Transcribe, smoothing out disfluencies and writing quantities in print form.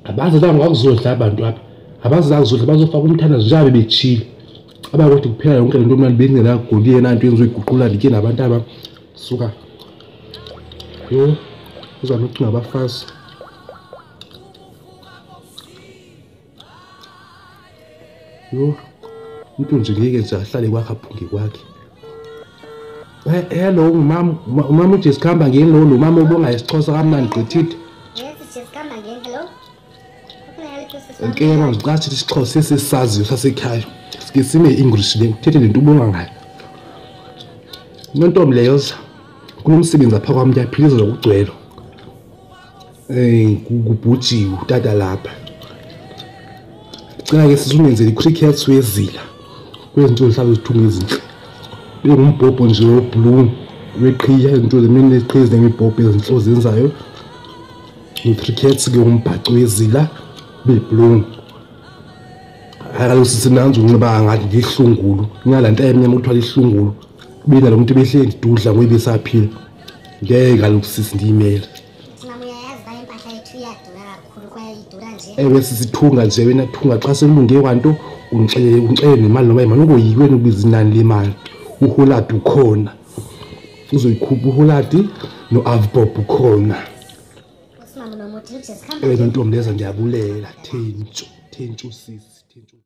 Abazizanga ngakuzodla abantu lapha. Abazizanga ngakuzodla bazofaka umthandazo njengabe bechile. Abakuthi kuphela yonke lento manje bengena goliye nanto engizoyiguqula ndike nabantu aba suka. Yo, uzama ukucinga abafazi. Yo, umuntu nje ngeke nje ahlale kwakhe aphunge kwakhe. Hello umama uJesikhamba ngini lo mama ubonga isiXhosa kamnandi gqithidi. Yes, Jesikhamba ngini, hello. Ngeke ngicathi isiXhosa sesisaziyo sasekhaya. Sike sine English le uthethe lento ubonga ngayo. Nontombi leyo kunomsebenzi apha kwami kuyaphiliza lokugcwele. Kubhujiwe utata lapha. Cela ke sizungenzele icricket wezila. Kwezinto zihlala zithunga ezinhle. Bengumbhobho nje oblue weqhiya into zemini eziqhize ngemibhobho ezinhlo zenzayo. Icricket ke umbhaco wezila beblue. Akalo sisinanzi unxiba ngathi ngihlungulu. Ngalanta emnyama ukuthiwa lihlungulu. Bina lo muntu behle ngidudla ngoba besaphila. Ngeke kaloku sisindimela. Ewe sisithunga nje wena thunga xa selunge kwanto ungixele nemali noma imali ungoyiweni ubiza inani lemali uholadi ukhona uzoyikhupha uholadi noAvbob ukhona nontombi leza ndiyabulela thentsho sisi thentsho.